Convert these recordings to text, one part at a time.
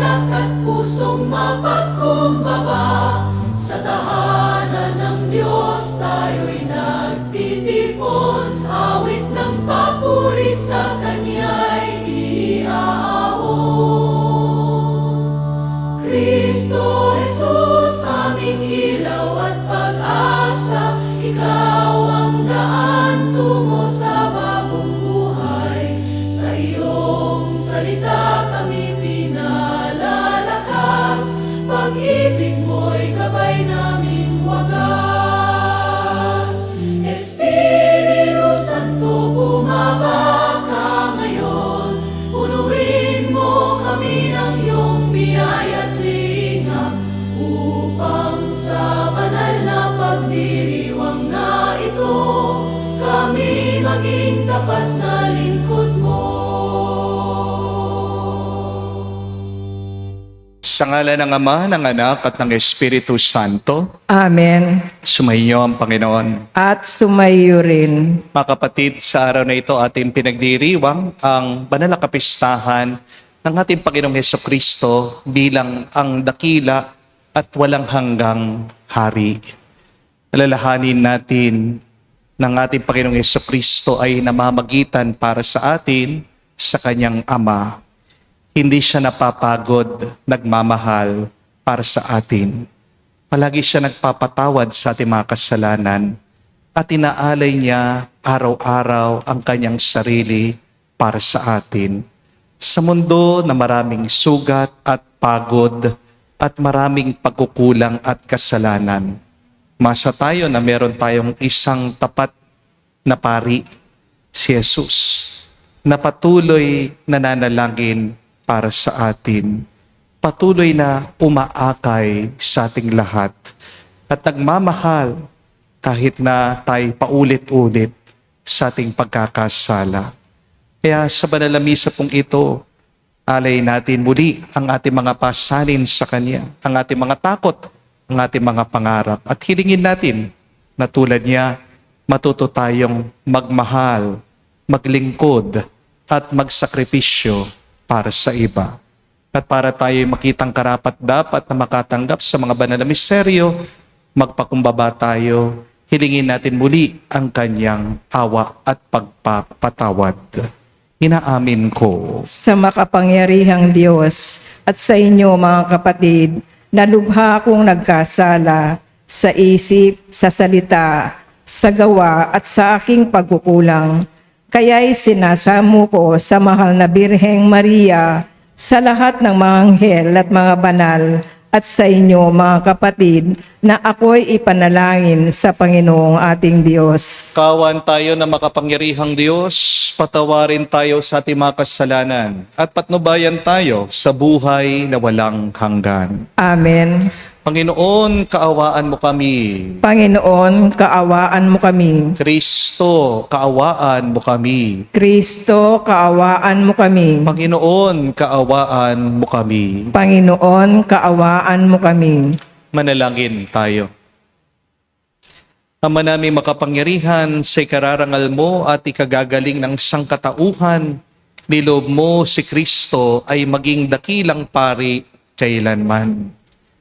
galak at pusong mapagkumbaba. Sa tahanan ng Diyos tayo'y nagtitipon, awit ng papuri sa Kanya'y iaahon. Kristo Jesus, aming ilaw at pag-asa, Ikaw ang daan tungo sa bagong buhay. Sa iyong salita kami pinalalakas, pag-ibig mo'y gabay naming wagas. Espiritu Santo, bumaba ka ngayon, punuin mo kami ng iyong biyaya at lingap, upang sa banal na pagdiriwang na ito, kami maging tapat na lingkod mo. Sa ngalan ng Ama, ng Anak, at ng Espiritu Santo, Amen. sumainyo ang Panginoon. At sumayo rin. Mga kapatid, sa araw na ito ating pinagdiriwang ang banal na kapistahan ng ating Panginoong Hesukristo bilang ang dakila at walang hanggang hari. Alalahanin natin ng ating Panginoong Hesukristo ay namamagitan para sa atin sa Kanyang Ama. Hindi siya napapagod, nagmamahal para sa atin. Palagi siya nagpapatawad sa ating mga kasalanan at inaalay niya araw-araw ang kanyang sarili para sa atin. Sa mundo na maraming sugat at pagod at maraming pagkukulang at kasalanan, masa tayo na meron tayong isang tapat na pari, si Jesus, na patuloy nananalangin para sa atin, patuloy na umaakay sa ating lahat at nagmamahal kahit na tayo paulit-ulit sa ating pagkakasala. Kaya sa banal na misa pong ito, alay natin muli ang ating mga pasanin sa Kanya, ang ating mga takot, ang ating mga pangarap, at hilingin natin na tulad niya, matuto tayong magmahal, maglingkod, at magsakripisyo para sa iba. At para tayo makitang karapat-dapat na makatanggap sa mga banal na misteryo, magpakumbaba tayo, hilingin natin muli ang Kanyang awa at pagpapatawad. Inaamin ko. Sa makapangyarihang Diyos at sa inyo mga kapatid, na lubha akong nagkasala sa isip, sa salita, sa gawa at sa aking pagkukulang. Kaya'y sinasamo ko sa mahal na Birheng Maria, sa lahat ng mga anghel at mga banal, at sa inyo mga kapatid, na ako'y ipanalangin sa Panginoong ating Diyos. Kawan tayo na makapangyarihang Diyos, patawarin tayo sa ating mga kasalanan, at patnubayan tayo sa buhay na walang hanggan. Amen. Panginoon, kaawaan mo kami. Panginoon, kaawaan mo kami. Kristo, kaawaan mo kami. Kristo, kaawaan mo kami. Panginoon, kaawaan mo kami. Panginoon, kaawaan mo kami. Manalangin tayo. Ama namin makapangyarihan, sa ikararangal mo at ikagagaling ng sangkatauhan, niloob mo si Kristo ay maging dakilang pari kailanman.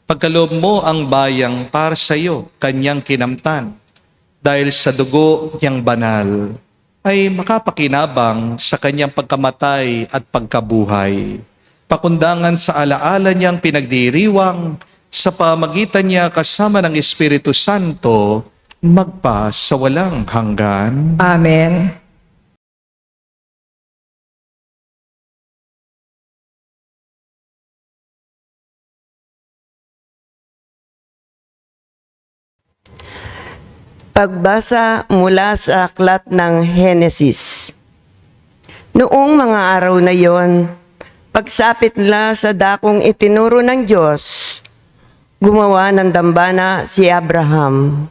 Pagkaloob mo ang bayang para sa iyo, Kanyang kinamtan, dahil sa dugo niyang banal, ay makapakinabang sa Kanyang pagkamatay at pagkabuhay. Pakundangan sa alaala niyang pinagdiriwang, sa pamagitan niya kasama ng Espiritu Santo, magpa sa walang hanggan. Amen. Pagbasa mula sa aklat ng Henesis. Noong mga araw na yon, pagsapit nila sa dakong itinuro ng Diyos, gumawa ng dambana si Abraham.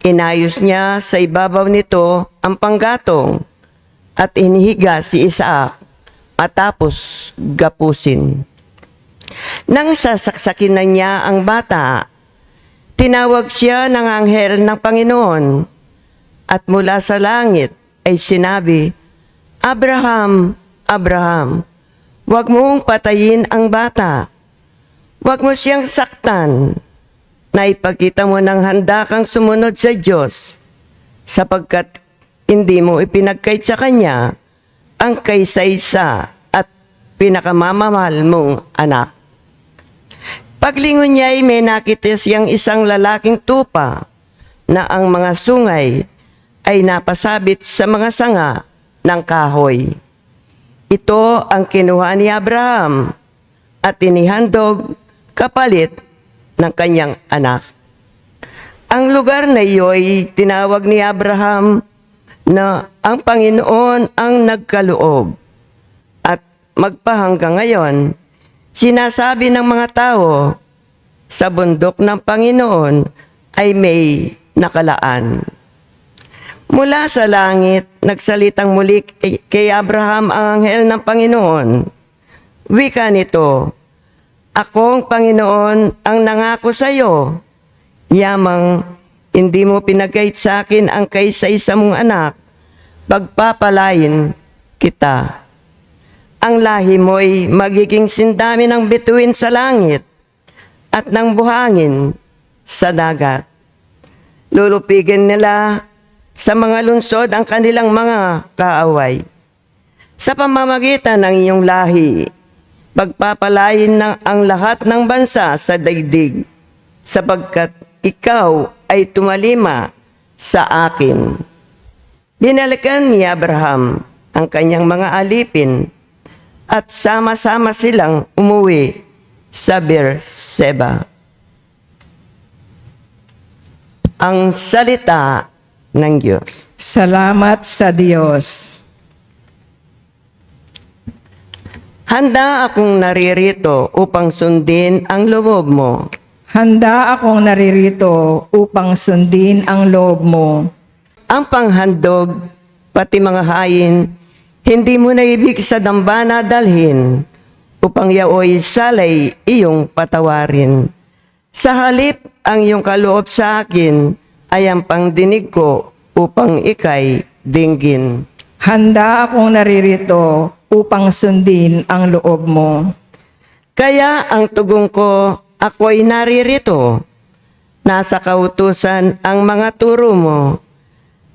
Inayos niya sa ibabaw nito ang panggatong at inihiga si Isaac matapos gapusin. Nang sasaksakin na niya ang bata, tinawag siya ng anghel ng Panginoon at mula sa langit ay sinabi, "Abraham, Abraham." Huwag mong patayin ang bata. Huwag mo siyang saktan. Naipakita mo ng handa kang sumunod sa Diyos sapagkat hindi mo ipinagkait sa Kanya ang kaysa-isa at pinakamamahal mong anak. Paglingon niya ay may nakita siyang isang lalaking tupa na ang mga sungay ay napasabit sa mga sanga ng kahoy. Ito ang kinuha ni Abraham at inihandog kapalit ng kanyang anak. Ang lugar na iyo'y tinawag ni Abraham na ang Panginoon ang nagkaloob. At magpahanggang ngayon, sinasabi ng mga tao, sa bundok ng Panginoon ay may nakalaan. Mula sa langit, nagsalitang muli kay Abraham ang anghel ng Panginoon. Wika nito, Akong Panginoon ang nangako sa iyo, yamang hindi mo pinagkait sa akin ang kaysa-isa mong anak, pagpapalain kita. Ang lahi mo'y magiging sindami ng bituin sa langit at ng buhangin sa dagat. Lulupigin nila sa mga lungsod ang kanilang mga kaaway. Sa pamamagitan ng iyong lahi, pagpapalain ng ang lahat ng bansa sa daigdig, sapagkat ikaw ay tumalima sa akin. Binalikan ni Abraham ang kanyang mga alipin at sama-sama silang umuwi sa Beerseba. Ang salita ng Diyos. Salamat sa Diyos. Handa akong naririto upang sundin ang loob mo. Handa akong naririto upang sundin ang loob mo. Ang panghandog, pati mga hayin, hindi mo na ibig sa dambana dalhin, upang yaoy salay iyong patawarin. Sa halip, ang iyong kaloob sa akin ay ang pangdinig ko upang ikay dinggin. Handa akong naririto upang sundin ang loob mo. Kaya ang tugong ko, ako'y naririto. Nasa kautusan ang mga turo mo.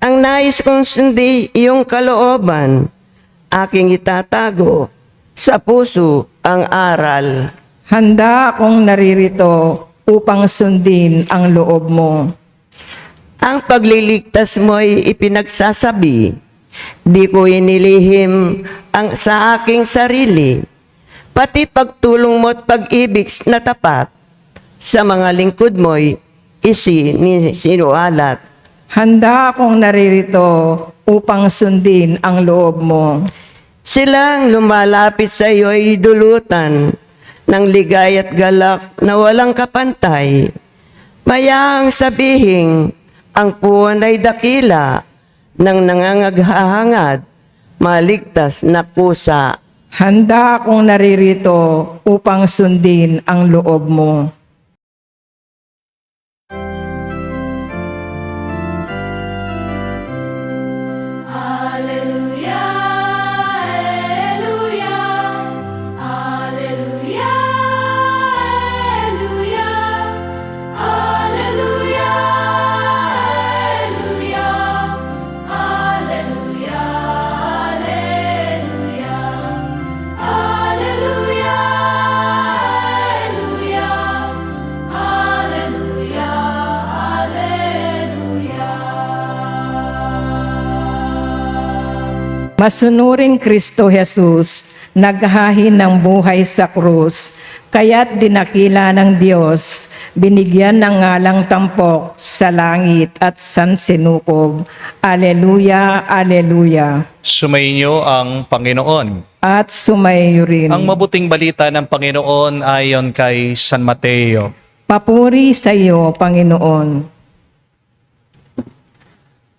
Ang nais kong sundi iyong kalooban, aking itatago sa puso ang aral. Handa akong naririto upang sundin ang loob mo. Ang pagliligtas mo'y ipinagsasabi, di ko inilihim ang sa aking sarili, pati pagtulong mo't pag-ibig na tapat, sa mga lingkod mo'y isinualat. Handa akong naririto upang sundin ang loob mo. Silang lumalapit sa iyo'y dulutan ng ligay at galak na walang kapantay. Mayaang sabihing ang puwan ay dakila ng nangangaghahangad, maligtas na kusa. Handa akong naririto upang sundin ang loob mo. Alleluia, Alleluia, Alleluia, Alleluia, Alleluia, Alleluia, Alleluia, Alleluia, Alleluia, Alleluia, Alleluia. Masunurin Kristo Jesus, naghahin ng buhay sa krus, kaya't dinakila ng Diyos, binigyan ng ngalang tampok sa langit at sansinukob. Aleluya, aleluya. Sumainyo ang Panginoon. At sumayo rin. Ang mabuting balita ng Panginoon ayon kay San Mateo. Papuri sa iyo, Panginoon.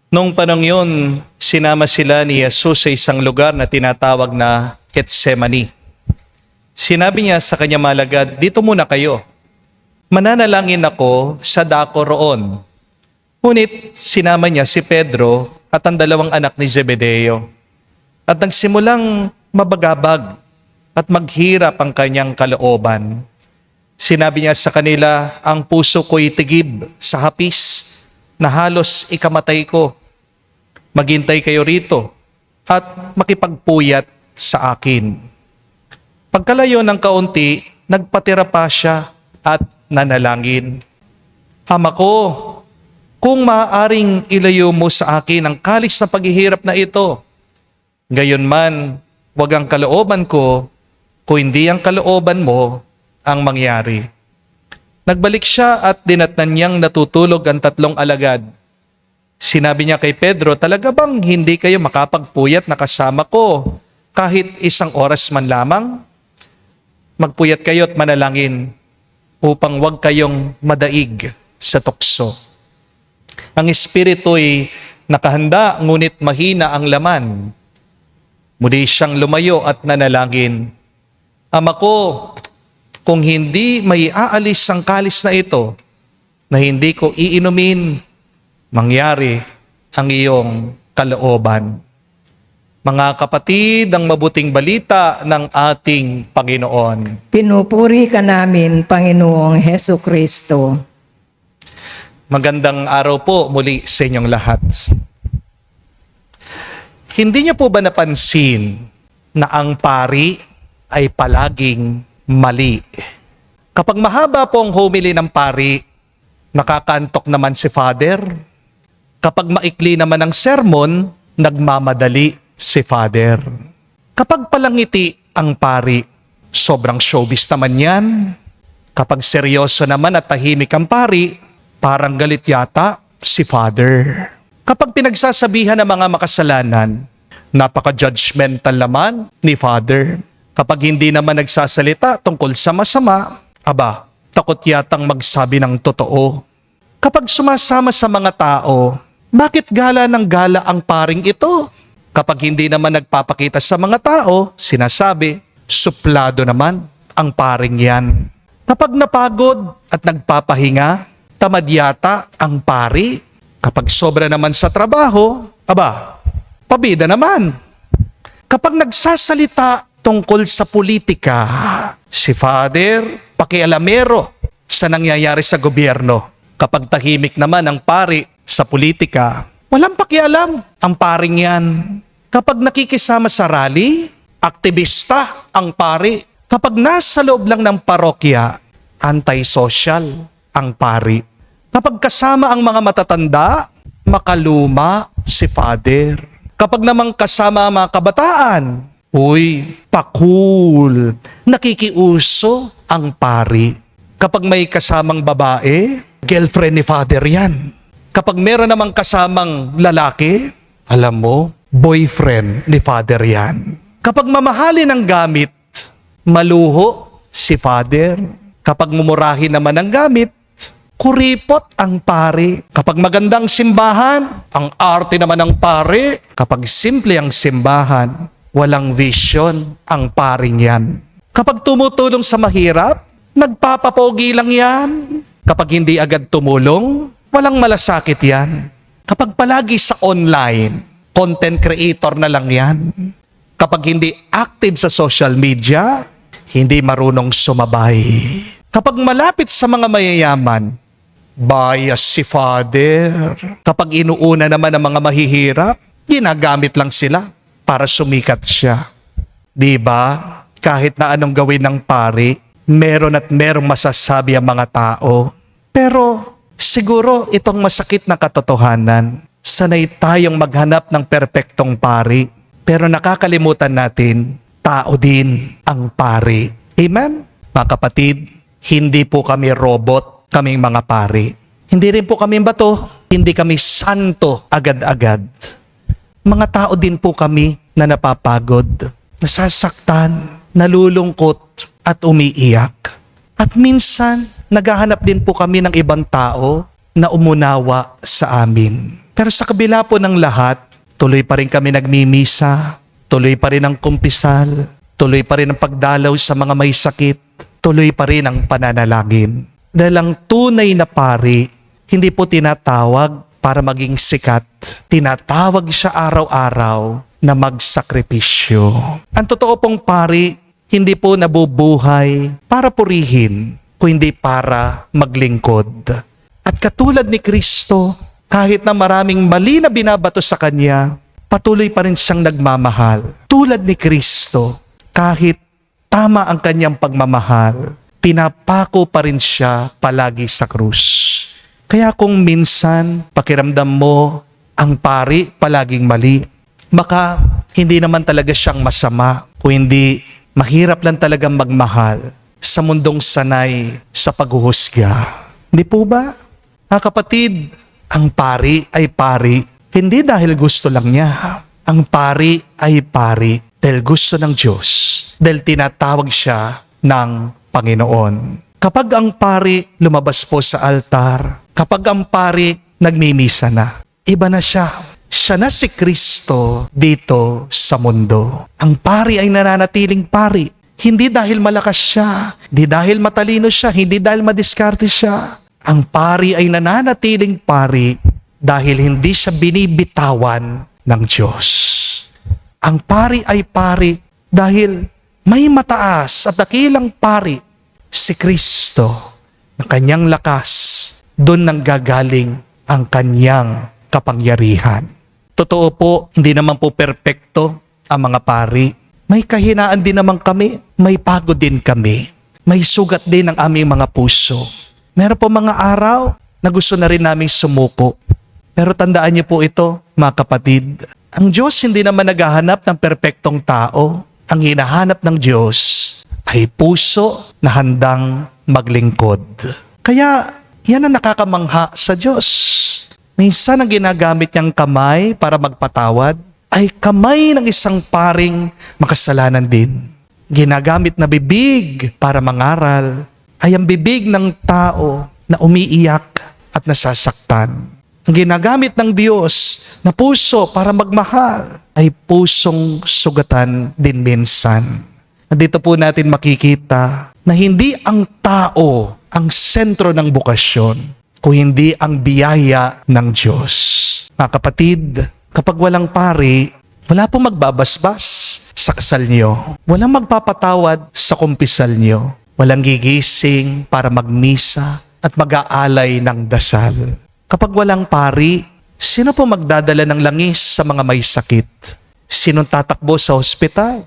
Nung panong yun, sinama sila ni Jesus sa isang lugar na tinatawag na Getsemani. Sinabi niya sa kanya malagad, dito muna kayo. Mananalangin ako sa dako roon. Ngunit sinama niya si Pedro at ang dalawang anak ni Zebedeo. At nagsimulang mabagabag at maghirap ang kanyang kalooban. Sinabi niya sa kanila, ang puso ko'y tigib sa hapis na halos ikamatay ko. Maghintay kayo rito at makipagpuyat sa akin. Pagkalayo ng kaunti, nagpatira pa siya at nanalangin. Ama ko, kung maaaring ilayo mo sa akin ang kalis na paghihirap na ito, gayon man, wag ang kalooban ko, kung hindi ang kalooban mo ang mangyari. Nagbalik siya at dinatnan niyang natutulog ang 3 alagad. Sinabi niya kay Pedro, talaga bang hindi kayo makapagpuyat na kasama ko kahit 1 oras man lamang? Magpuyat kayo at manalangin upang wag kayong madaig sa tukso. Ang espiritu'y nakahanda ngunit mahina ang laman. Muli siyang lumayo at nanalangin, Ama ko, kung hindi may aalis ang kalis na ito, na hindi ko iinumin, mangyari ang iyong kalooban. Mga kapatid, ang mabuting balita ng ating Panginoon. Pinupuri ka namin, Panginoong Heso Kristo. Magandang araw po muli sa inyong lahat. Hindi niyo po ba napansin na ang pari ay palaging mali? Kapag mahaba po ang homily ng pari, nakakantok naman si Father. Kapag maikli naman ang sermon, nagmamadali si Father. Kapag palangiti ang pari, sobrang showbiz naman yan. Kapag seryoso naman at tahimik ang pari, parang galit yata si Father. Kapag pinagsasabihan ng mga makasalanan, napaka-judgmental naman ni Father. Kapag hindi naman nagsasalita tungkol sa masama, aba, takot yatang magsabi ng totoo. Kapag sumasama sa mga tao, bakit gala ng gala ang paring ito? Kapag hindi naman nagpapakita sa mga tao, sinasabi, suplado naman ang paring yan. Kapag napagod at nagpapahinga, tamad yata ang pari. Kapag sobra naman sa trabaho, aba, pabida naman. Kapag nagsasalita tungkol sa politika, si Father, pakialamero sa nangyayari sa gobyerno. Kapag tahimik naman ang pari sa politika, walang pakialam ang paring yan. Kapag nakikisama sa rally, aktivista ang pari. Kapag nasa loob lang ng parokya, anti-social ang pari. Kapag kasama ang mga matatanda, makaluma si Father. Kapag namang kasama ang mga kabataan, uy, pakul, nakikiuso ang pari. Kapag may kasamang babae, girlfriend ni Father yan. Kapag meron namang kasamang lalaki, alam mo, boyfriend ni Father yan. Kapag mamahalin ang gamit, maluho si Father. Kapag mumurahin naman ang gamit, kuripot ang pari. Kapag magandang simbahan, ang arte naman ng pari. Kapag simple ang simbahan, walang vision ang paring yan. Kapag tumutulong sa mahirap, nagpapapogi lang yan. Kapag hindi agad tumulong, walang malasakit yan. Kapag palagi sa online, content creator na lang yan. Kapag hindi active sa social media, hindi marunong sumabay. Kapag malapit sa mga mayayaman, bias si Father. Kapag inuuna naman ang mga mahihirap, ginagamit lang sila para sumikat siya. Diba? Kahit na anong gawin ng pari, meron at merong masasabi ang mga tao. Pero siguro itong masakit na katotohanan, sanay tayong maghanap ng perpektong pari, pero nakakalimutan natin, tao din ang pari. Amen? Mga kapatid, hindi po kami robot, kaming mga pari. Hindi rin po kami bato, hindi kami santo agad-agad. Mga tao din po kami na napapagod, nasasaktan, nalulungkot at umiiyak. At minsan, naghahanap din po kami ng ibang tao na umunawa sa amin. Pero sa kabila po ng lahat, tuloy pa rin kami nagmimisa, tuloy pa rin ang kumpisal, tuloy pa rin ang pagdalaw sa mga may sakit, tuloy pa rin ang pananalangin. Dahil ang tunay na pari, hindi po tinatawag para maging sikat. Tinatawag siya araw-araw na magsakripisyo. Ang totoo pong pari, hindi po nabubuhay para purihin, kundi para maglingkod. At katulad ni Kristo, kahit na maraming mali na binabato sa Kanya, patuloy pa rin siyang nagmamahal. Tulad ni Kristo, kahit tama ang Kanyang pagmamahal, pinapako pa rin siya palagi sa krus. Kaya kung minsan pakiramdam mo ang pari palaging mali, baka hindi naman talaga siyang masama, kundi mahirap lang talagang magmahal sa mundong sanay sa paghuhusga. Di po ba? Mga kapatid, ang pari ay pari, hindi dahil gusto lang niya. Ang pari ay pari dahil gusto ng Diyos, dahil tinatawag siya ng Panginoon. Kapag ang pari lumabas po sa altar, kapag ang pari nagmimisa na, iba na siya. Siya na si Kristo dito sa mundo. Ang pari ay nananatiling pari. Hindi dahil malakas siya, hindi dahil matalino siya, hindi dahil madiskarte siya. Ang pari ay nananatiling pari dahil hindi siya binibitawan ng Diyos. Ang pari ay pari dahil may mataas at dakilang pari, si Kristo, na kanyang lakas, doon nang gagaling ang kanyang kapangyarihan. Totoo po, hindi naman po perpekto ang mga pari. May kahinaan din naman kami, may pagod din kami, may sugat din ang aming mga puso. Meron po mga araw na gusto na rin namin sumuko. Pero tandaan niyo po ito, mga kapatid, ang Diyos hindi naman naghahanap ng perpektong tao. Ang hinahanap ng Diyos ay puso na handang maglingkod. Kaya yan ang nakakamangha sa Diyos. Minsan ang ginagamit niyang kamay para magpatawad ay kamay ng isang paring makasalanan din. Ginagamit na bibig para mangaral ay ang bibig ng tao na umiiyak at nasasaktan. Ang ginagamit ng Diyos na puso para magmahal ay pusong sugatan din minsan. Dito po natin makikita na hindi ang tao ang sentro ng bukasyon, kung hindi ang biyaya ng Diyos. Mga kapatid, kapag walang pari, wala pong magbabasbas sa kasal niyo. Walang magpapatawad sa kumpisal niyo. Walang gigising para magmisa at mag-aalay ng dasal. Kapag walang pari, sino po magdadala ng langis sa mga may sakit? Sinong tatakbo sa ospital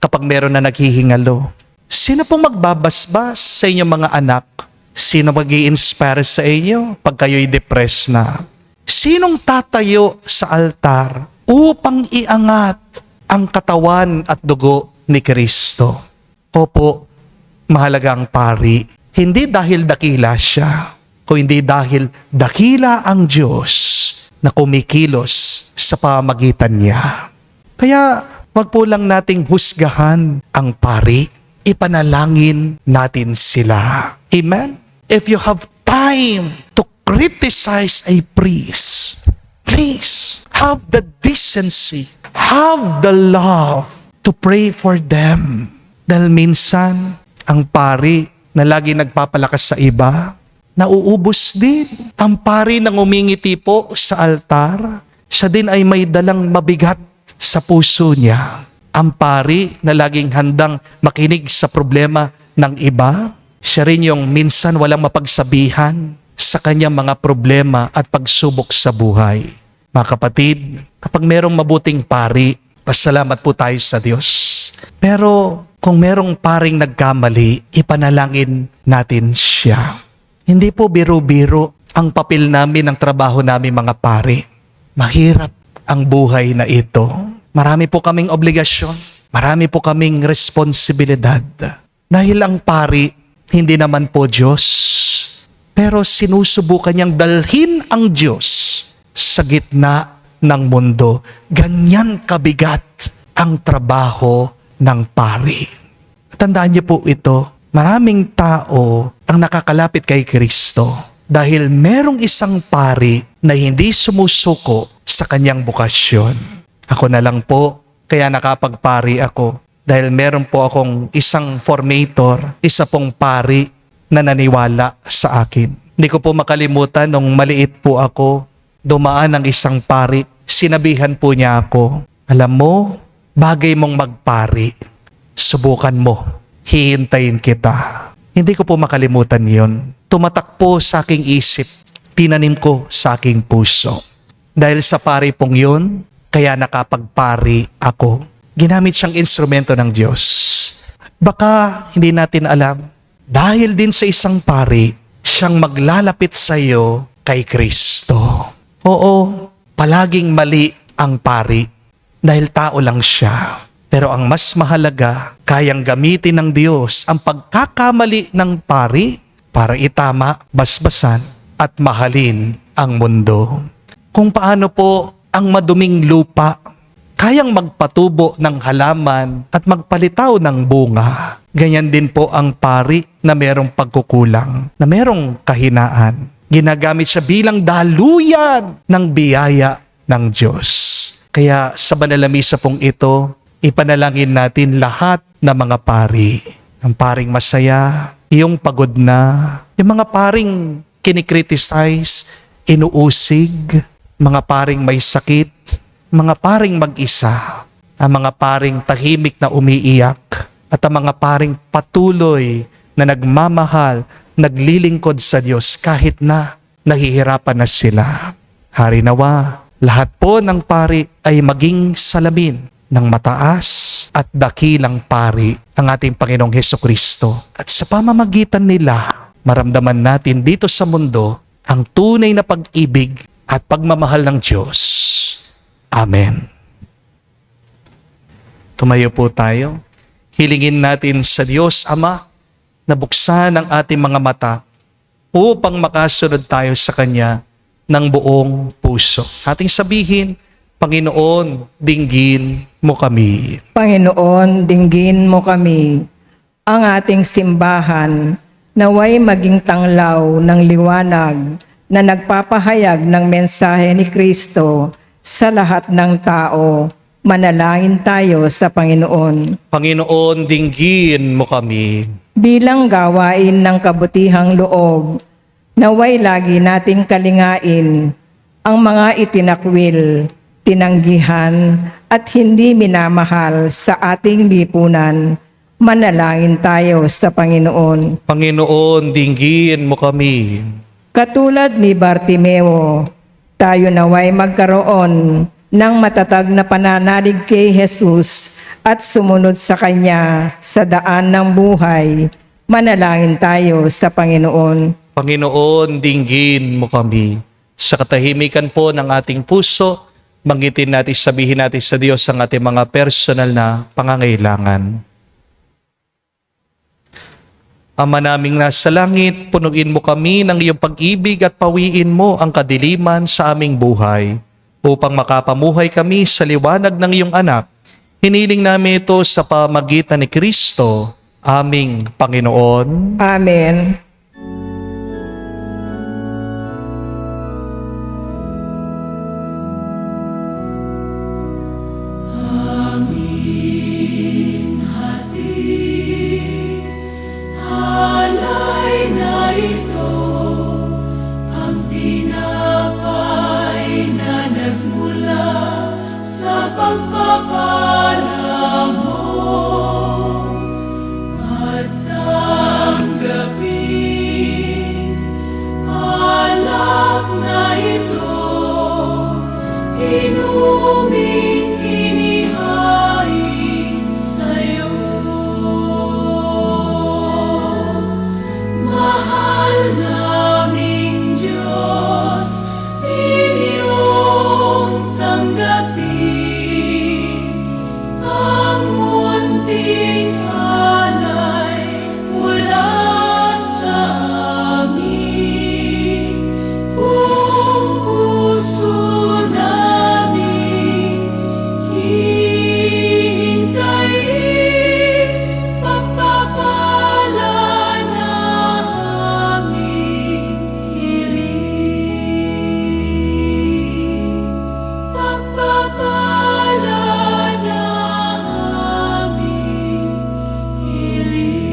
kapag meron na naghihingalo? Sino po magbabasbas sa inyong mga anak? Sino mag-i-inspire sa inyo pag kayo'y depressed na? Sinong tatayo sa altar upang iangat ang katawan at dugo ni Kristo? Opo, mahalaga ang pari. Hindi dahil dakila siya, kundi dahil dakila ang Diyos na kumikilos sa pamagitan niya. Kaya wag po lang nating husgahan ang pari, ipanalangin natin sila. Amen? If you have time to criticize a priest, please have the decency, have the love to pray for them. Dahil minsan, ang pari na lagi nagpapalakas sa iba, nauubos din. Ang pari na ngumingiti po sa altar, siya din ay may dalang mabigat sa puso niya. Ang pari na laging handang makinig sa problema ng iba, siya rin yung minsan walang mapagsabihan sa kanyang mga problema at pagsubok sa buhay. Mga kapatid, kapag merong mabuting pari, pasalamat po tayo sa Diyos. Pero kung merong paring nagkamali, ipanalangin natin siya. Hindi po biro-biro ang papel namin, ang trabaho namin mga pari. Mahirap ang buhay na ito. Marami po kaming obligasyon. Marami po kaming responsibilidad. Dahil ang pari, hindi naman po Diyos. Pero sinusubukan niyang dalhin ang Diyos sa gitna ng mundo. Ganyan kabigat ang trabaho ng pari. Tandaan niyo po ito, maraming tao ang nakakalapit kay Kristo dahil merong isang pari na hindi sumusuko sa kanyang bukasyon. Ako na lang po, kaya nakapagpari ako dahil meron po akong isang formator, isa pong pari na naniwala sa akin. Hindi ko po makalimutan nung maliit po ako, dumaan ang isang pari, sinabihan po niya ako, alam mo, bagay mong magpari. subukan mo. Hihintayin kita. Hindi ko po makalimutan yon. Tumatak po sa aking isip. Tinanim ko sa aking puso. Dahil sa pari pong yun, kaya nakapagpari ako. Ginamit siyang instrumento ng Diyos. Baka hindi natin alam, dahil din sa isang pari, siyang maglalapit sa iyo kay Kristo. Oo, palaging mali ang pari dahil tao lang siya. Pero ang mas mahalaga, kayang gamitin ng Diyos ang pagkakamali ng pari para itama, basbasan at mahalin ang mundo. Kung paano po ang maduming lupa kayang magpatubo ng halaman at magpalitaw ng bunga. Ganyan din po ang pari na merong pagkukulang, na merong kahinaan. Ginagamit siya bilang daluyan ng biyaya ng Diyos. Kaya sa banal na misa pong ito, ipanalangin natin lahat ng mga pari. Ang paring masaya, yung pagod na, yung mga paring kinikriticize, inuusig, mga paring may sakit, mga paring mag-isa, ang mga paring tahimik na umiiyak, at ang mga paring patuloy na nagmamahal, naglilingkod sa Diyos kahit na nahihirapan na sila. Hari nawa, lahat po ng pari ay maging salamin ng mataas at dakilang pari ang ating Panginoong Hesukristo. At sa pamamagitan nila, maramdaman natin dito sa mundo ang tunay na pag-ibig at pagmamahal ng Diyos. Amen. Tumayo po tayo. Hilingin natin sa Diyos Ama na buksan ang ating mga mata upang makasunod tayo sa Kanya ng buong puso. Ating sabihin, Panginoon, dinggin mo kami. Panginoon, dinggin mo kami. Ang ating simbahan naway maging tanglaw ng liwanag na nagpapahayag ng mensahe ni Kristo sa lahat ng tao. Manalangin tayo sa Panginoon. Panginoon, dinggin mo kami. Bilang gawain ng kabutihang loob, naway lagi nating kalingain ang mga itinakwil, tinanggihan at hindi minamahal sa ating lipunan. Manalangin tayo sa Panginoon. Panginoon, dinggin mo kami. Katulad ni Bartimeo, tayo naway magkaroon ng matatag na pananalig kay Jesus at sumunod sa Kanya sa daan ng buhay. Manalangin tayo sa Panginoon. Panginoon, dinggin mo kami. Sa katahimikan po ng ating puso, banggitin natin, sabihin natin sa Diyos ang ating mga personal na pangangailangan. Ama naming nasa langit, punuin mo kami ng iyong pag-ibig at pawiin mo ang kadiliman sa aming buhay upang makapamuhay kami sa liwanag ng iyong anak. Hiniling namin ito sa pamagitan ni Kristo, aming Panginoon. Amen. Alay na ito, ang tinapay na nagmula sa pagpapala mo. At tanggapin, alak na ito, inuming inihain sa'yo. Mahal naming Diyos, inyong tanggapin ang munting alay mula sa amin. Buong puso namin hihintayin pagpapala na aming hiling. Pagpapala na aming hiling.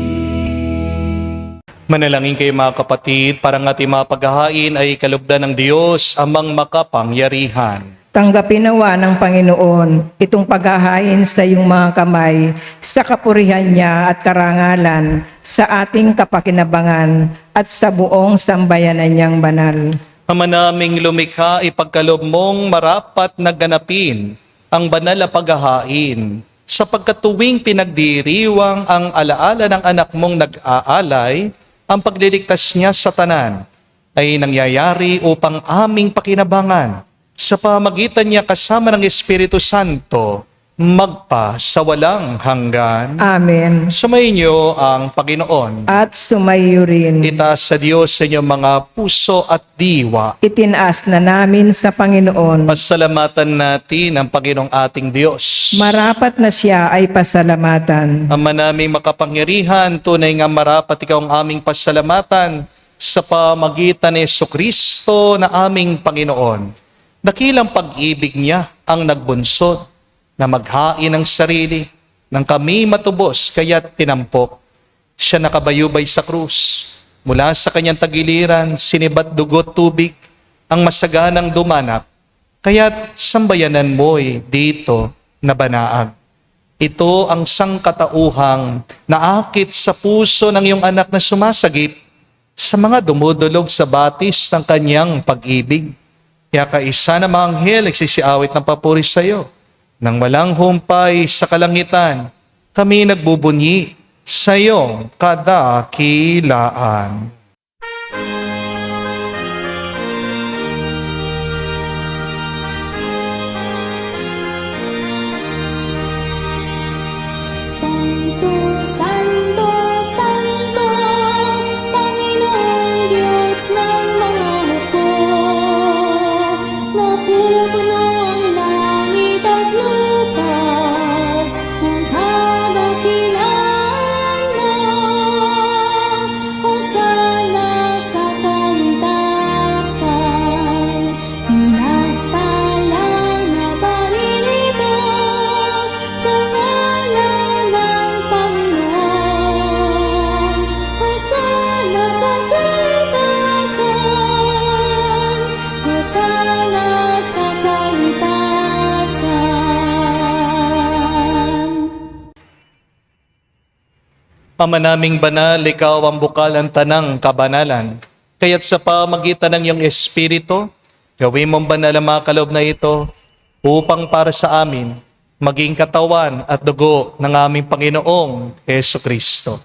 Manalangin kayo mga kapatid, para ang ating mga paghahain ay kalugdan ng Diyos, amang makapangyarihan. Tanggapin nawa ng Panginoon itong paghahain sa iyong mga kamay sa kapurihan niya at karangalan sa ating kapakinabangan at sa buong sambayanan niyang banal. Ama naming lumikha, ipagkaloob mong marapat na ganapin ang banal na paghahain, sapagkat tuwing pinagdiriwang ang alaala ng anak mong nag-aalay, ang pagliligtas niya sa tanan ay nangyayari upang aming pakinabangan sa pamagitan niya kasama ng Espiritu Santo magpa sa walang hanggan. Amen. Sumainyo ang Panginoon. At sumayo rin. Itaas sa Diyos sa inyong mga puso at diwa. Itinaas na namin sa Panginoon. Pasalamatan natin ang Panginoong ating Diyos. Marapat na siya ay pasalamatan. Ama naming makapangyarihan, tunay nga marapat ikaw ang aming pasalamatan sa pamagitan ni Jesucristo na aming Panginoon. Dakilang pag-ibig niya ang nagbunsod na maghain ng sarili nang kami matubos kaya't tinampok. Siya nakabayubay sa krus. Mula sa kanyang tagiliran, sinibat dugot tubig ang masaganang dumanak. Kaya't sambayanan mo'y dito na banaag. Ito ang sangkatauhang naakit sa puso ng iyong anak na sumasagip sa mga dumudulog sa batis ng kanyang pag-ibig. Kaya kaisa na mga anghel nagsisiawit ng papuri sa iyo. Nang walang humpay sa kalangitan, kami nagbubunyi sa iyong kadakilaan. Santo, Santo, Santo, Panginoong Diyos ng mga hukbo. Napupuno ang langit at lupa ng kadakilaan mo. Hosana sa kaitasan, pinagpalang na paninito sa ngalan ng Panginoon. Hosana sa kaitasan, Hosana sa kaitasan. Ama naming banal, ikaw ang bukal ang tanang kabanalan. Kaya't sa pamagitan ng iyong Espiritu, gawin mong banal ang mga kaloob na ito upang para sa amin maging katawan at dugo ng aming Panginoong Jesucristo.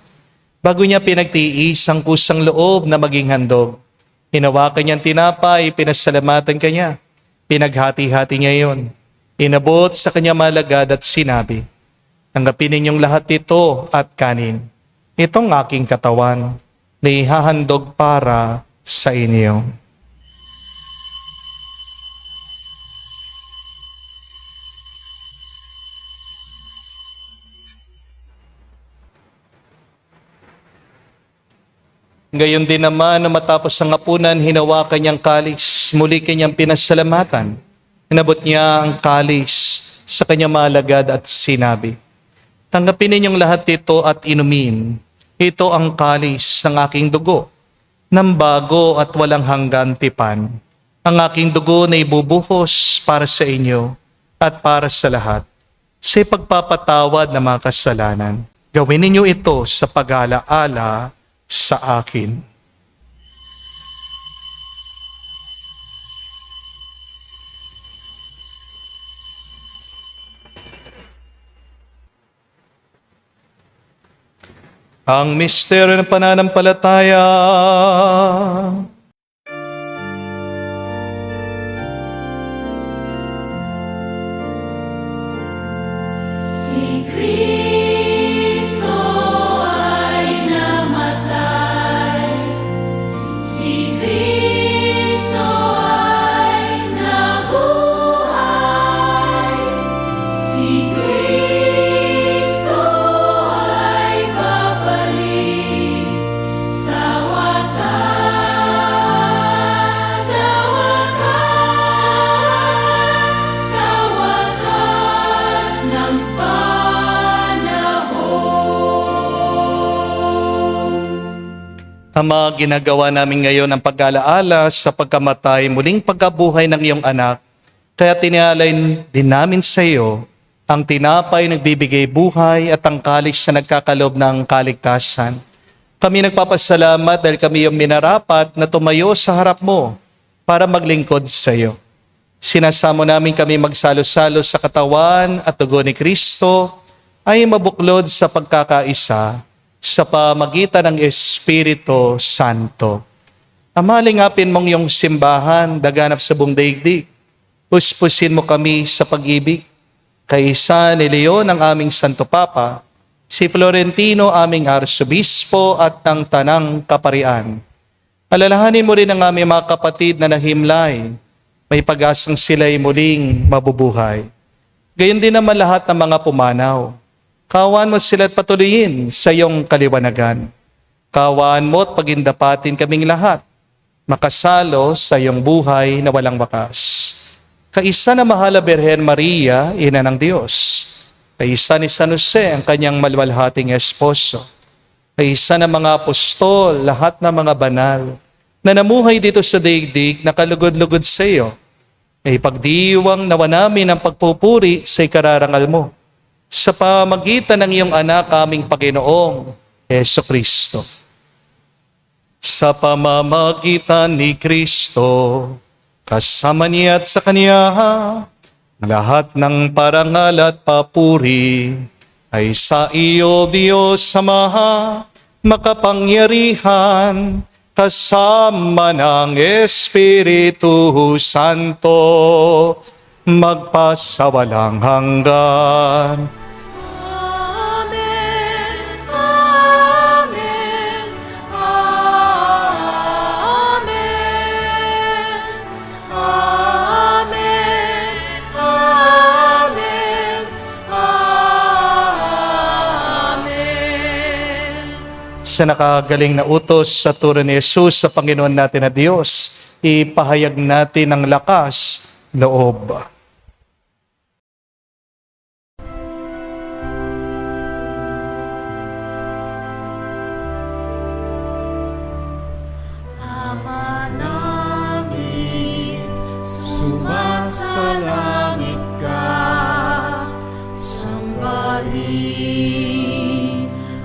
Bago niya pinagtiis ang kusang loob na maging handog, hinawakan niyang tinapay, pinasalamatan kanya, pinaghati-hati niya iyon, inabot sa kanya malagad at sinabi, tanggapin ninyong lahat ito at kanin. Itong aking katawan na ihahandog para sa inyo. Gayon din naman na matapos ang hapunan, hinawakan niyang kalis, muli kanyang pinasalamatan. Inabot niya ang kalis sa kanyang malagad at sinabi, tanggapin ninyong lahat ito at inumin. Ito ang kalis ng aking dugo, ng bago at walang hanggan tipan. Ang aking dugo na ibubuhos para sa inyo at para sa lahat, sa pagpapatawad ng mga kasalanan. Gawin ninyo ito sa pag-alaala sa akin. Ang misteryo ng pananampalataya. Si Kristo ay namatay. Si Kristo ay nabuhay. Si Kristo ay babalik sa wakas, sa wakas, sa wakas ng panahon. Ama, ginagawa namin ngayon ang pag-alaala sa pagkamatay, muling pagkabuhay ng iyong anak. Kaya tinialay din namin sa iyo ang tinapay nagbibigay buhay at ang kalis na nagkakalob ng kaligtasan. Kami nagpapasalamat dahil kami yung minarapat na tumayo sa harap mo para maglingkod sa iyo. Sinasamo namin kami magsalo-salo sa katawan at dugo ni Kristo ay mabuklod sa pagkakaisa sa pamagitan ng Espiritu Santo. Amalingapin mong yung simbahan daganap sa buong daigdig. Puspusin mo kami sa pag-ibig. Kaisa ni Leon ang aming Santo Papa, si Florentino aming Arsobispo at ang Tanang Kaparian. Alalahanin mo rin ang aming mga kapatid na nahimlay, may pag-asang sila'y muling mabubuhay. Gayon din naman lahat ng mga pumanaw. Kawan mo sila at patuloyin sa iyong kaliwanagan. Kawan mo at pagindapatin kaming lahat, makasalo sa iyong buhay na walang wakas. Kaisa na mahal na Birhen Maria, Ina ng Diyos. Kaisa ni San Jose, ang kanyang malwalhating esposo. Kaisa na mga apostol, lahat ng mga banal, na namuhay dito sa daigdig, nakalugod-lugod sa iyo. Ay pagdiwang nawa namin ang pagpupuri sa ikararangal mo, sa pamagitan ng iyong anak, aming Panginoong Jesucristo. Sa pamamagitan ni Kristo, kasama niya at sa Kanya, lahat ng parangal at papuri ay sa iyo, Diyos Ama, makapangyarihan, kasama ng Espiritu Santo, magpasawalang hanggan. Amen. Amen. Amen. Amen. Amen. Amen. Sa nakagaling na utos sa turo ni Jesus sa Panginoon natin na Diyos, ipahayag natin ang lakas, loob. Ama namin, sumasalangit ka, sambahin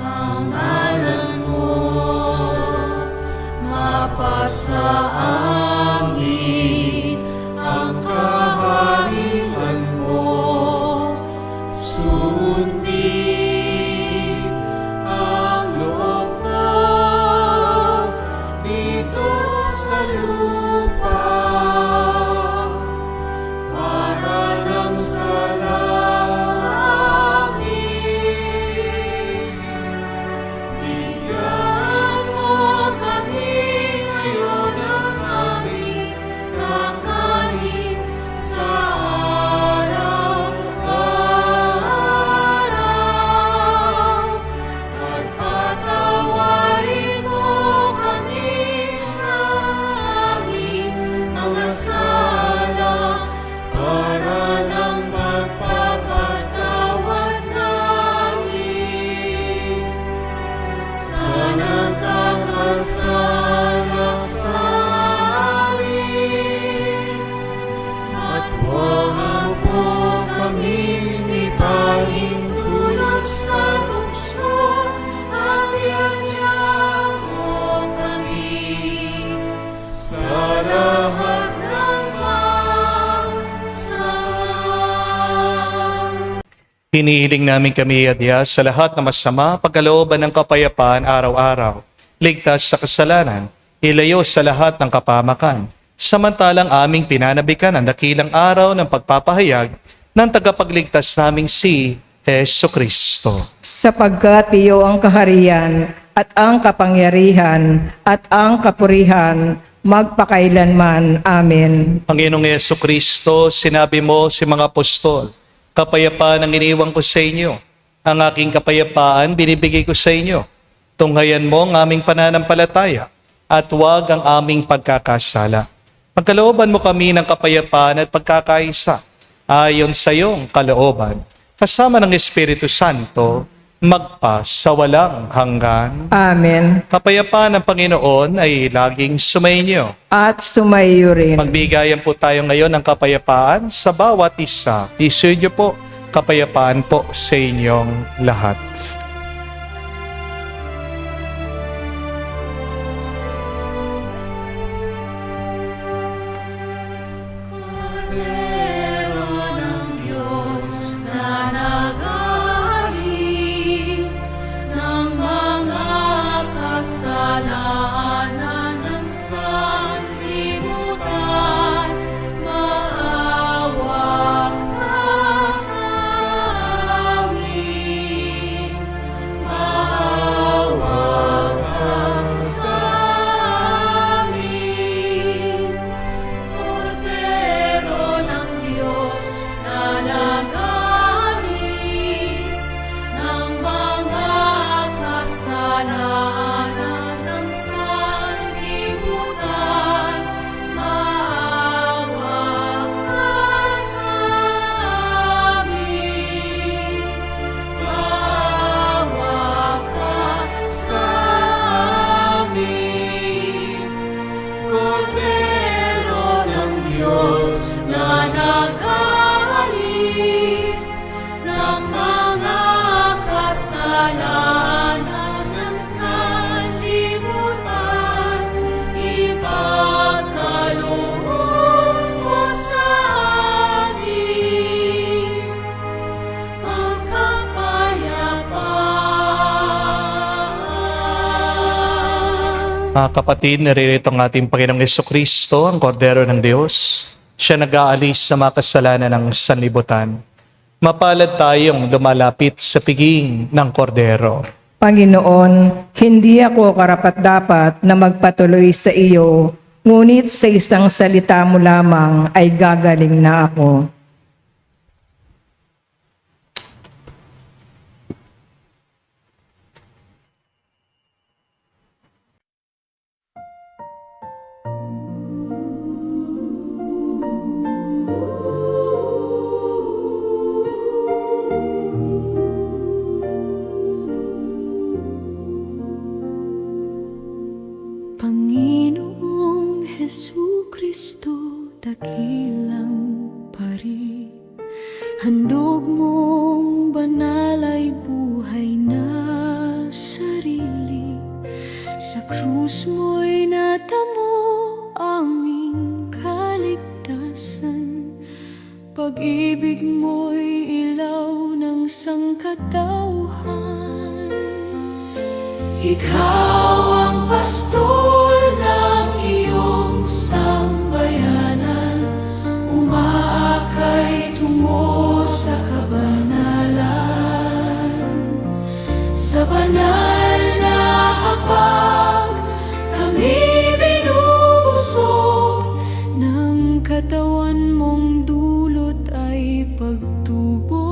ang ngalan mo, mapasa amin ang kaharian mo, sundin ang loob mo dito sa lupa para nang sa langit. Bigyan mo kami ngayon ng aming kakanin sa araw-araw. At patawarin mo kami sa aming mga sala para nang magpapatawad namin sa nagkakasala sa amin. At huwag mo kaming ipahintulot sa tukso, at iadya mo kami sa lahat ng masama. Hinihiling namin kami, Adya, sa lahat ng masama, pagkalooban ng kapayapaan araw-araw, ligtas sa kasalanan, ilayo sa lahat ng kapamakan, samantalang aming pinanabikan ang dakilang araw ng pagpapahayag ng tagapagligtas naming si Jesucristo. Sapagkat iyo ang kaharian at ang kapangyarihan at ang kapurihan magpakailanman. Amen. Panginoong Jesucristo, sinabi mo si mga apostol, kapayapaan ang iniwan ko sa inyo. Ang aking kapayapaan binibigay ko sa inyo. Tunghayan mo ang aming pananampalataya at huwag ang aming pagkakasala. Pagkalooban mo kami ng kapayapaan at pagkakaisa ayon sa iyong kalooban, kasama ng Espiritu Santo, magpa sa walang hanggan. Amen. Kapayapaan ng Panginoon ay laging sumainyo. At sumayo rin. Magbigayan po tayo ngayon ng kapayapaan sa bawat isa. Isudyo po, kapayapaan po sa inyong lahat. Kordero ng Diyos na nag-aalis ng mga kasalanan ng sanlibutan, maawa ka sa amin. Maawa ka sa amin. Kordero ng Diyos na nag-aalis ng mga kasalanan ng sanlibutan, maawa ka sa amin. Maawa ka sa amin. Kordero ng Diyos na nag-aalis ng mga kasalanan ng sanlibutan, ipagkaloob mo sa amin ang kapayapaan. Mga kapatid, naririto ang ating Panginoong Jesucristo, ang Kordero ng Diyos. Siya nag-aalis sa mga kasalanan ng sanlibutan. Mapalad tayong lumalapit sa piging ng Kordero. Panginoon, hindi ako karapat-dapat na magpatuloy sa iyo, ngunit sa isang salita mo lamang ay gagaling na ako. Panginoong Jesucristo, dakilang pari, handog mong banal ay buhay na sarili. Sa krus mo'y natamo aming kaligtasan. Pag-ibig mo'y ilaw ng sangkatauhan. Ikaw ang pastol ng iyong sambayanan, umaakay tungo sa kabanalan. Sa banal na hapag, kami binubusog ng katawan mong dulot ay pagtubo.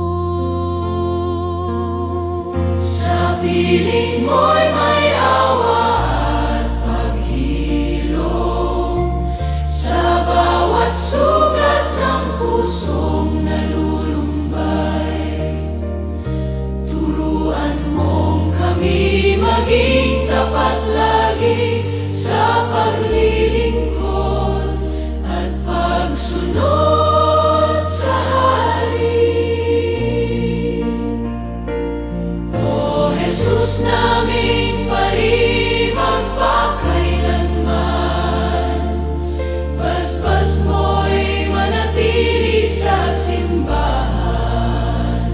Sa piling mo'y may awa at paghilom, sa bawat sugat ng pusong nalulumbay. Turuan mong kami maging tapat lagi sa paglilingkod at pagsunod sa hari. O Jesus naming pari, magpakailanman, basbas mo'y manatili sa simbahan,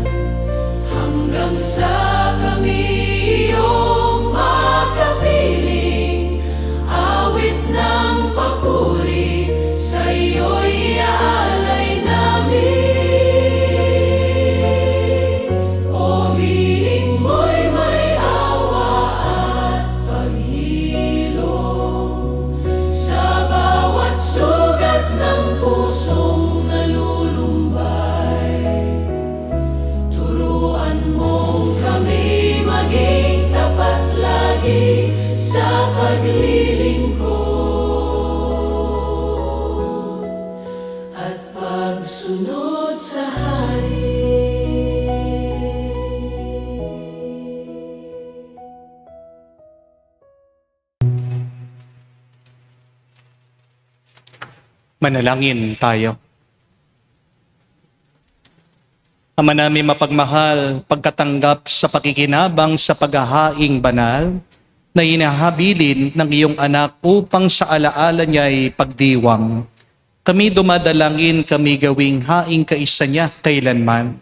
hanggang sa kami iyong makapiling. Manalangin tayo. Ama namin mapagmahal, pagkatanggap sa pakikinabang sa paghahaing banal na inahabilin ng iyong anak upang sa alaala niya ay pagdiwang. Kami dumadalangin, kami gawing haing kaisa niya kailanman.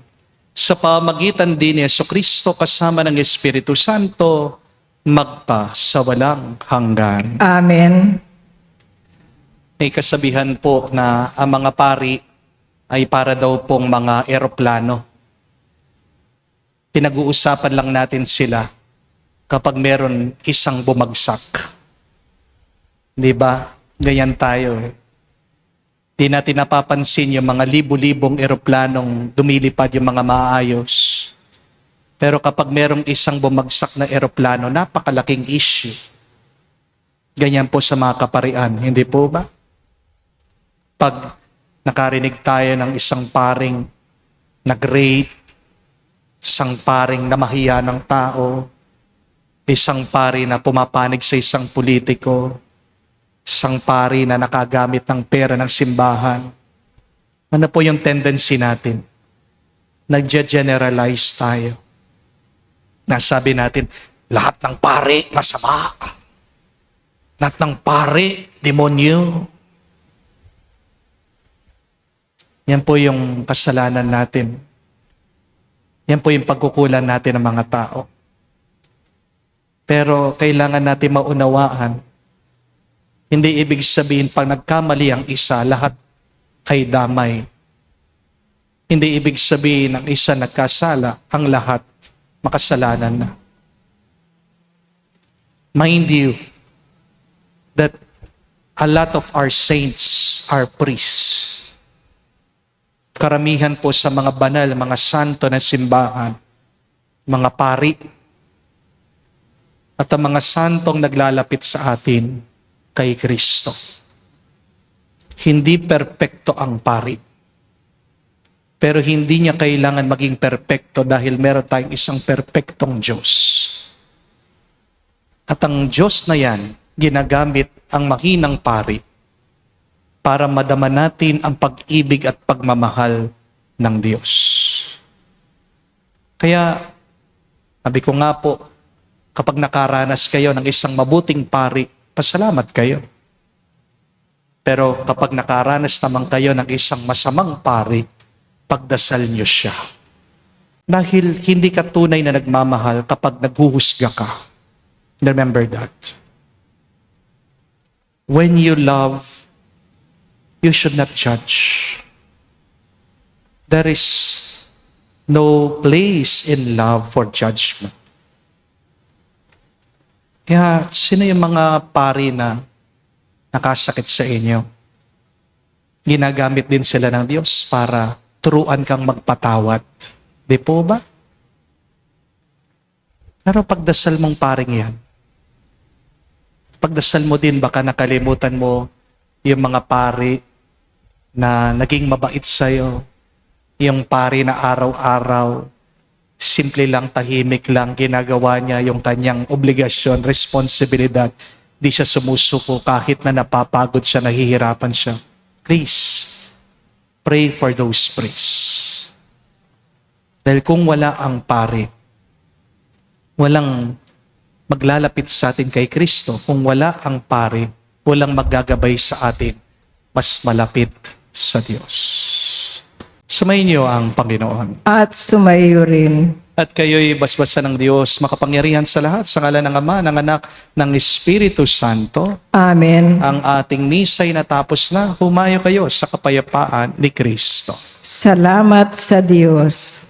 Sa pamagitan din ni Jesucristo kasama ng Espiritu Santo, magpa sa walang hanggan. Amen. May kasabihan po na ang mga pari ay para daw pong mga eroplano. Pinag-uusapan lang natin sila kapag meron isang bumagsak. Di ba? Ganyan tayo. Di natin napapansin yung mga libu-libong eroplanong dumilipad yung mga maayos. Pero kapag merong isang bumagsak na eroplano, napakalaking issue. Ganyan po sa mga kaparian, hindi po ba? Pag nakarinig tayo ng isang paring nag-rape, isang paring namahiya ng tao, isang pari na pumapanig sa isang politiko, isang pari na nakagamit ng pera ng simbahan. Ano po yung tendency natin? Nag-generalize tayo. Nasabi natin, lahat ng pari masama. Lahat ng pari, demonyo. Yan po yung kasalanan natin. Yan po yung pagkukulang natin ng mga tao. Pero kailangan natin maunawaan, hindi ibig sabihin pag nagkamali ang isa, lahat ay damay. Hindi ibig sabihin ang isa nagkasala, ang lahat makasalanan na. Mind you, that a lot of our saints are priests. Karamihan po sa mga banal, mga santo na simbahan, mga pari, at ang mga santong naglalapit sa atin kay Kristo. Hindi perpekto ang pari. Pero hindi niya kailangan maging perpekto dahil meron tayong isang perpektong Diyos. At ang Diyos na yan, ginagamit ang mahinang pari para madama natin ang pag-ibig at pagmamahal ng Diyos. Kaya, sabi ko nga po, kapag nakaranas kayo ng isang mabuting pari, pasalamat kayo. Pero kapag nakaranas naman kayo ng isang masamang pari, pagdasal niyo siya. Dahil hindi ka tunay na nagmamahal kapag naghuhusga ka. Remember that. When you love, you should not judge. There is no place in love for judgment. Kaya, sino yung mga pari na nakasakit sa inyo? Ginagamit din sila ng Diyos para turuan kang magpatawad. Di po ba? Pero pagdasal mong paring yan, pagdasal mo din, baka nakalimutan mo yung mga pari na naging mabait sa'yo, yung pari na araw-araw, simple lang, tahimik lang, ginagawa niya yung kanyang obligasyon, responsibilidad. Di siya sumusuko kahit na napapagod siya, nahihirapan siya. Please, pray for those priests. Dahil kung wala ang pari, walang maglalapit sa atin kay Kristo. Kung wala ang pari, walang maggagabay sa atin, mas malapit sa Diyos. Sumayin niyo ang Panginoon. At sumayo rin. At kayo'y basbasan ng Diyos, makapangyarihan sa lahat, sa ngalan ng Ama, ng Anak, ng Espiritu Santo. Amen. Ang ating misa'y natapos na, humayo kayo sa kapayapaan ni Kristo. Salamat sa Diyos.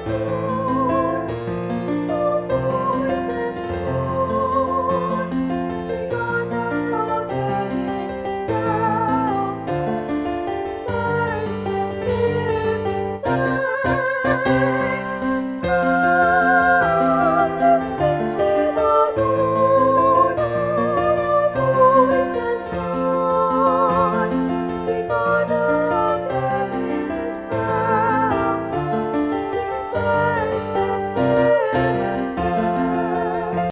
Panginoon.